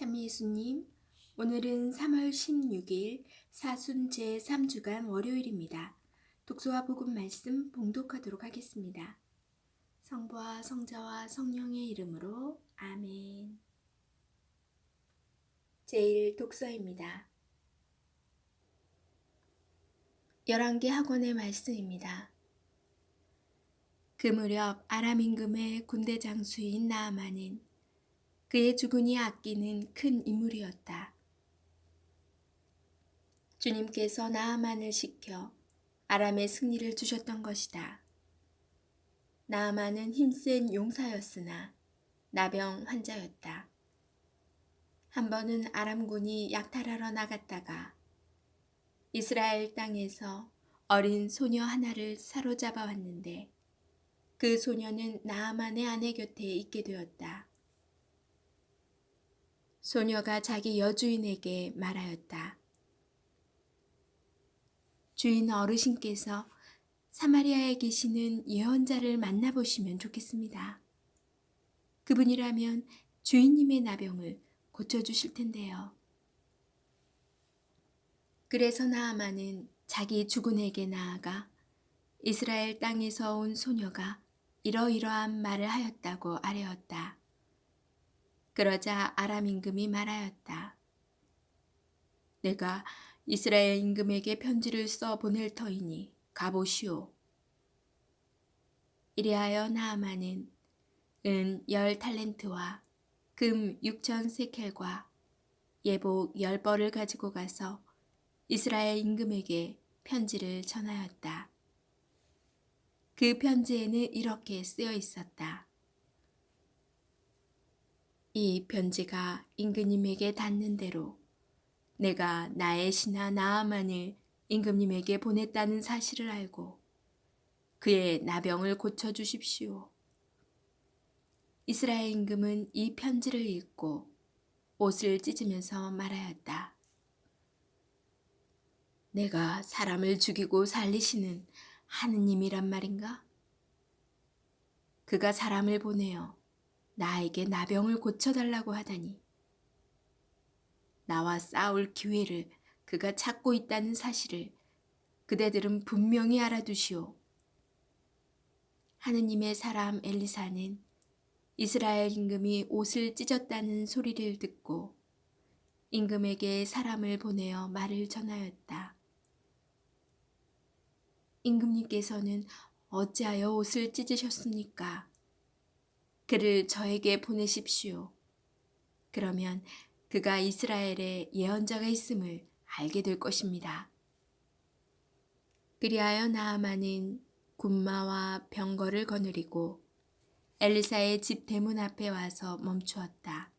참미 예수님, 오늘은 3월 16일 사순 제3주간 월요일입니다. 독서와 복음 말씀 봉독하도록 하겠습니다. 성부와 성자와 성령의 이름으로 아멘. 제1 독서입니다. 열왕기 학원의 말씀입니다. 그 무렵 아람 임금의 군대 장수인 나아만은 그의 주군이 아끼는 큰 인물이었다. 주님께서 나아만을 시켜 아람의 승리를 주셨던 것이다. 나아만은 힘센 용사였으나 나병 환자였다. 한 번은 아람군이 약탈하러 나갔다가 이스라엘 땅에서 어린 소녀 하나를 사로잡아 왔는데 그 소녀는 나아만의 아내 곁에 있게 되었다. 소녀가 자기 여주인에게 말하였다. 주인 어르신께서 사마리아에 계시는 예언자를 만나보시면 좋겠습니다. 그분이라면 주인님의 나병을 고쳐주실 텐데요. 그래서 나아만은 자기 주군에게 나아가 이스라엘 땅에서 온 소녀가 이러이러한 말을 하였다고 아뢰었다. 그러자 아람 임금이 말하였다. 내가 이스라엘 임금에게 편지를 써 보낼 터이니 가보시오. 이리하여 나아만은 은 10달란트와 금 6천 세켈과 예복 10벌을 가지고 가서 이스라엘 임금에게 편지를 전하였다. 그 편지에는 이렇게 쓰여 있었다. 이 편지가 임금님에게 닿는 대로 내가 나의 신하 나아만을 임금님에게 보냈다는 사실을 알고 그의 나병을 고쳐주십시오. 이스라엘 임금은 이 편지를 읽고 옷을 찢으면서 말하였다. 내가 사람을 죽이고 살리시는 하느님이란 말인가? 그가 사람을 보내어 나에게 나병을 고쳐달라고 하다니. 나와 싸울 기회를 그가 찾고 있다는 사실을 그대들은 분명히 알아두시오. 하느님의 사람 엘리사는 이스라엘 임금이 옷을 찢었다는 소리를 듣고 임금에게 사람을 보내어 말을 전하였다. 임금님께서는 어찌하여 옷을 찢으셨습니까? 그를 저에게 보내십시오. 그러면 그가 이스라엘에 예언자가 있음을 알게 될 것입니다. 그리하여 나아만은 군마와 병거를 거느리고 엘리사의 집 대문 앞에 와서 멈추었다.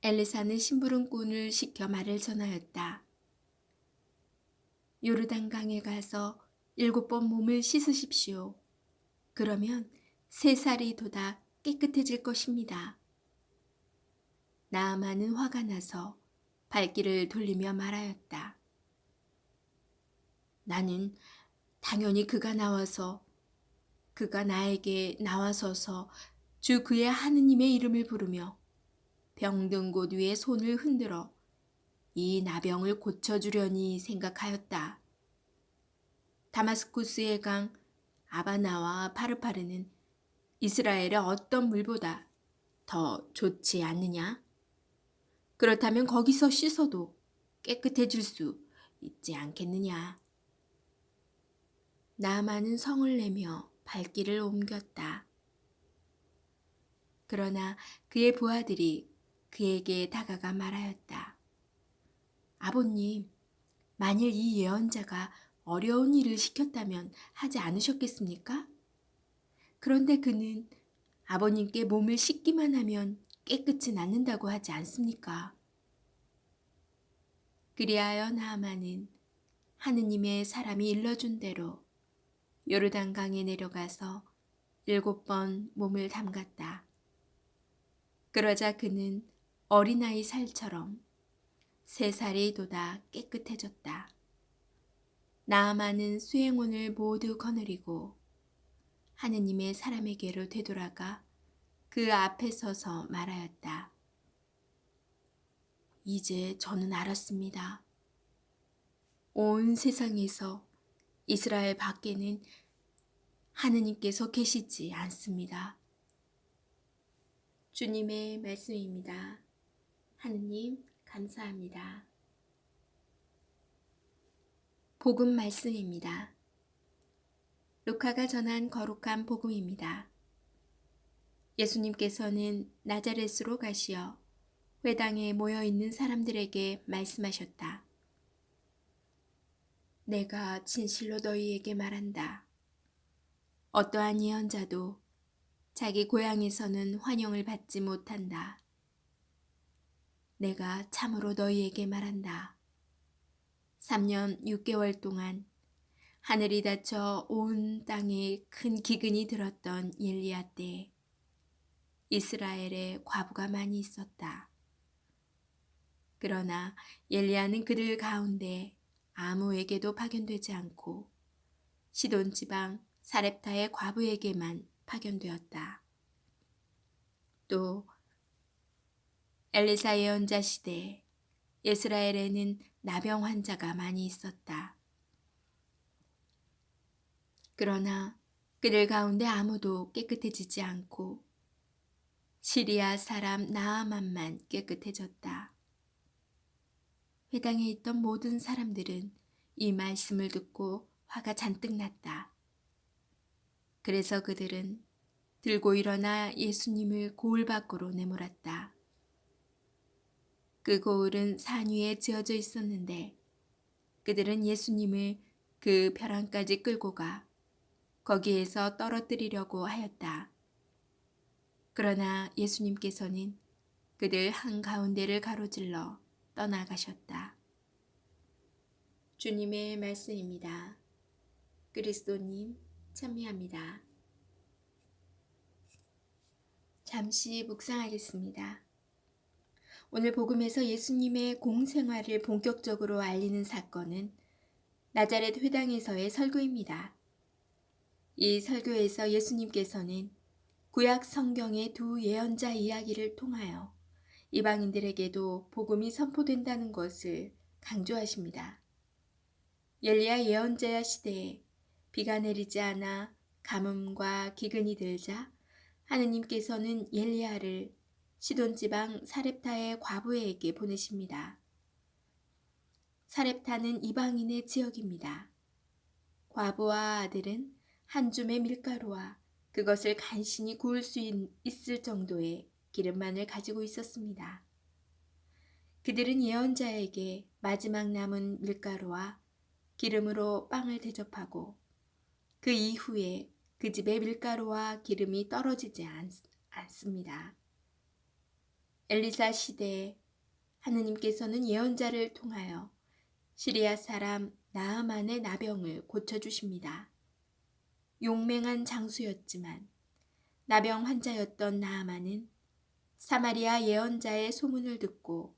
엘리사는 심부름꾼을 시켜 말을 전하였다. 요르단강에 가서 7번 몸을 씻으십시오. 그러면 3살이 돋아 깨끗해질 것입니다. 나아만은 화가 나서 발길을 돌리며 말하였다. 나는 당연히 그가 나에게 나와서서 주 그의 하느님의 이름을 부르며 병든 곳 위에 손을 흔들어 이 나병을 고쳐주려니 생각하였다. 다마스쿠스의 강 아바나와 파르파르는 이스라엘의 어떤 물보다 더 좋지 않느냐? 그렇다면 거기서 씻어도 깨끗해질 수 있지 않겠느냐? 나아만은 성을 내며 발길을 옮겼다. 그러나 그의 부하들이 그에게 다가가 말하였다. 아버님, 만일 이 예언자가 어려운 일을 시켰다면 하지 않으셨겠습니까? 그런데 그는 아버님께 몸을 씻기만 하면 깨끗이 낫는다고 하지 않습니까? 그리하여 나아만은 하느님의 사람이 일러준 대로 요르단강에 내려가서 7번 몸을 담갔다. 그러자 그는 어린아이 살처럼 3살이 돋아 깨끗해졌다. 나아만은 수행원을 모두 거느리고 하느님의 사람에게로 되돌아가 그 앞에 서서 말하였다. 이제 저는 알았습니다. 온 세상에서 이스라엘 밖에는 하느님께서 계시지 않습니다. 주님의 말씀입니다. 하느님, 감사합니다. 복음 말씀입니다. 루카가 전한 거룩한 복음입니다. 예수님께서는 나자렛으로 가시어 회당에 모여 있는 사람들에게 말씀하셨다. 내가 진실로 너희에게 말한다. 어떠한 예언자도 자기 고향에서는 환영을 받지 못한다. 내가 참으로 너희에게 말한다. 3년 6개월 동안 하늘이 닫혀 온 땅에 큰 기근이 들었던 엘리야 때 이스라엘에 과부가 많이 있었다. 그러나 엘리야는 그들 가운데 아무에게도 파견되지 않고 시돈 지방 사렙타의 과부에게만 파견되었다. 또 엘리사 예언자 시대에 이스라엘에는 나병 환자가 많이 있었다. 그러나 그들 가운데 아무도 깨끗해지지 않고 시리아 사람 나아만만 깨끗해졌다. 회당에 있던 모든 사람들은 이 말씀을 듣고 화가 잔뜩 났다. 그래서 그들은 들고 일어나 예수님을 고을 밖으로 내몰았다. 그 고을은 산 위에 지어져 있었는데 그들은 예수님을 그 벼랑까지 끌고 가 거기에서 떨어뜨리려고 하였다. 그러나 예수님께서는 그들 한가운데를 가로질러 떠나가셨다. 주님의 말씀입니다. 그리스도님 찬미합니다. 잠시 묵상하겠습니다. 오늘 복음에서 예수님의 공생활을 본격적으로 알리는 사건은 나자렛 회당에서의 설교입니다. 이 설교에서 예수님께서는 구약 성경의 두 예언자 이야기를 통하여 이방인들에게도 복음이 선포된다는 것을 강조하십니다. 엘리야 예언자 시대에 비가 내리지 않아 가뭄과 기근이 들자 하느님께서는 엘리야를 시돈 지방 사렙타의 과부에게 보내십니다. 사렙타는 이방인의 지역입니다. 과부와 아들은 한 줌의 밀가루와 그것을 간신히 구울 수 있을 정도의 기름만을 가지고 있었습니다. 그들은 예언자에게 마지막 남은 밀가루와 기름으로 빵을 대접하고 그 이후에 그 집의 밀가루와 기름이 떨어지지 않습니다. 엘리사 시대에 하느님께서는 예언자를 통하여 시리아 사람 나아만의 나병을 고쳐주십니다. 용맹한 장수였지만 나병 환자였던 나아만은 사마리아 예언자의 소문을 듣고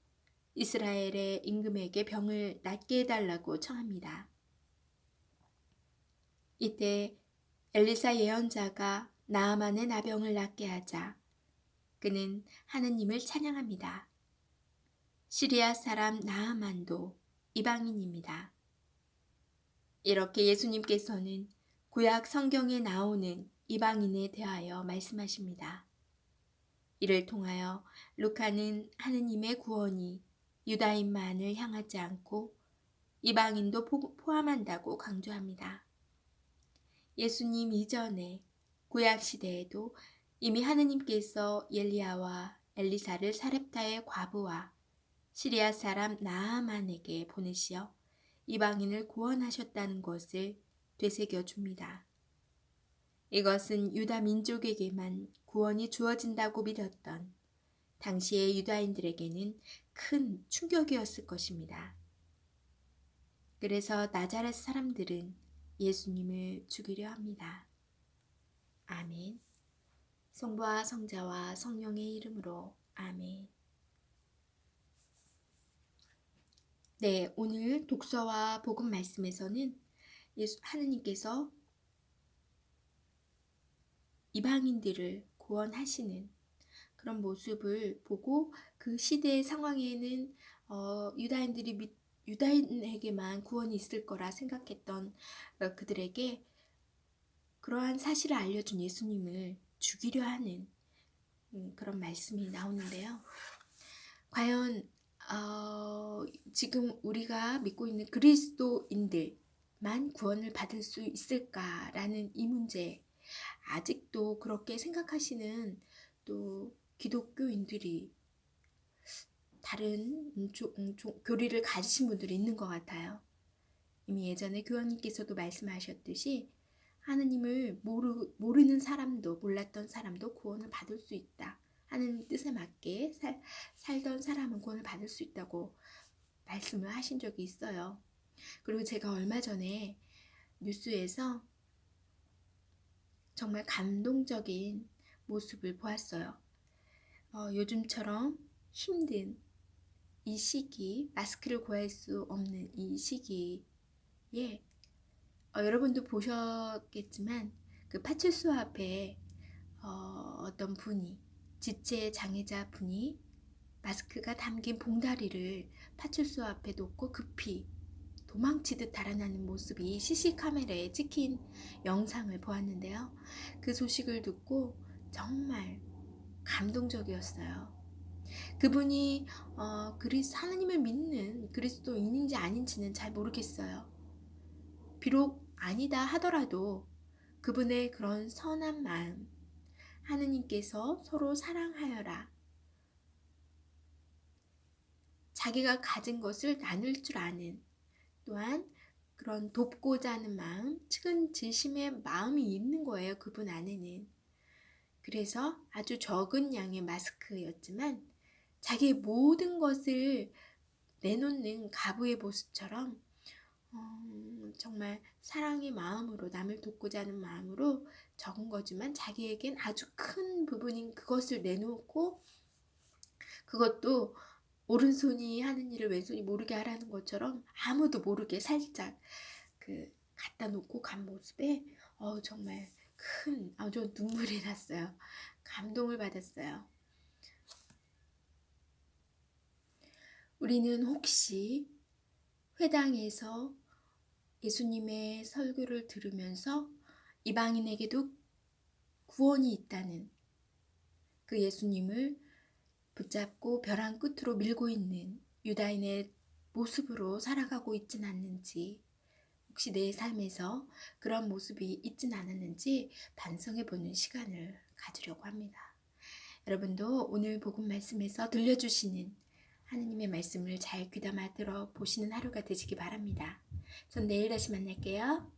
이스라엘의 임금에게 병을 낫게 해달라고 청합니다. 이때 엘리사 예언자가 나아만의 나병을 낫게 하자 그는 하느님을 찬양합니다. 시리아 사람 나아만도 이방인입니다. 이렇게 예수님께서는 구약 성경에 나오는 이방인에 대하여 말씀하십니다. 이를 통하여 루카는 하느님의 구원이 유다인만을 향하지 않고 이방인도 포함한다고 강조합니다. 예수님 이전에 구약 시대에도 이미 하느님께서 엘리야와 엘리사를 사렙타의 과부와 시리아 사람 나아만에게 보내시어 이방인을 구원하셨다는 것을 되새겨 줍니다. 이것은 유다 민족에게만 구원이 주어진다고 믿었던 당시의 유다인들에게는 큰 충격이었을 것입니다. 그래서 나자렛 사람들은 예수님을 죽이려 합니다. 아멘. 성부와 성자와 성령의 이름으로 아멘. 네, 오늘 독서와 복음 말씀에서는 하느님께서 이방인들을 구원하시는 그런 모습을 보고 그 시대의 상황에는 유다인에게만 구원이 있을 거라 생각했던 그들에게 그러한 사실을 알려준 예수님을 죽이려 하는 그런 말씀이 나오는데요. 과연 지금 우리가 믿고 있는 그리스도인들만 구원을 받을 수 있을까라는 이 문제, 아직도 그렇게 생각하시는 또 기독교인들이 다른 교리를 가지신 분들이 있는 것 같아요. 이미 예전에 교황님께서도 말씀하셨듯이 하느님을 모르는 사람도, 몰랐던 사람도 구원을 받을 수 있다 하는 뜻에 맞게 살던 사람은 구원을 받을 수 있다고 말씀을 하신 적이 있어요. 그리고 제가 얼마 전에 뉴스에서 정말 감동적인 모습을 보았어요. 요즘처럼 힘든 이 시기, 마스크를 구할 수 없는 이 시기에 여러분도 보셨겠지만 그 파출소 앞에 어떤 분이, 지체 장애자 분이 마스크가 담긴 봉다리를 파출소 앞에 놓고 급히 도망치듯 달아나는 모습이 CC카메라에 찍힌 영상을 보았는데요. 그 소식을 듣고 정말 감동적이었어요. 그분이 하나님을 믿는 그리스도인인지 아닌지는 잘 모르겠어요. 비록 아니다 하더라도 그분의 그런 선한 마음, 하느님께서 서로 사랑하여라, 자기가 가진 것을 나눌 줄 아는, 또한 그런 돕고자 하는 마음, 측은지심의 마음이 있는 거예요. 그분 안에는. 그래서 아주 적은 양의 마스크였지만 자기의 모든 것을 내놓는 가부의 모습처럼 정말 사랑의 마음으로, 남을 돕고자 하는 마음으로 적은 거지만 자기에겐 아주 큰 부분인 그것을 내놓고, 그것도 오른손이 하는 일을 왼손이 모르게 하라는 것처럼 아무도 모르게 살짝 갖다 놓고 간 모습에 정말 저 눈물이 났어요. 감동을 받았어요. 우리는 혹시 회당에서 예수님의 설교를 들으면서 이방인에게도 구원이 있다는 그 예수님을 붙잡고 벼랑 끝으로 밀고 있는 유다인의 모습으로 살아가고 있진 않는지, 혹시 내 삶에서 그런 모습이 있진 않았는지 반성해보는 시간을 가지려고 합니다. 여러분도 오늘 복음 말씀에서 들려주시는 하느님의 말씀을 잘 귀담아 들어보시는 하루가 되시기 바랍니다. 전 내일 다시 만날게요.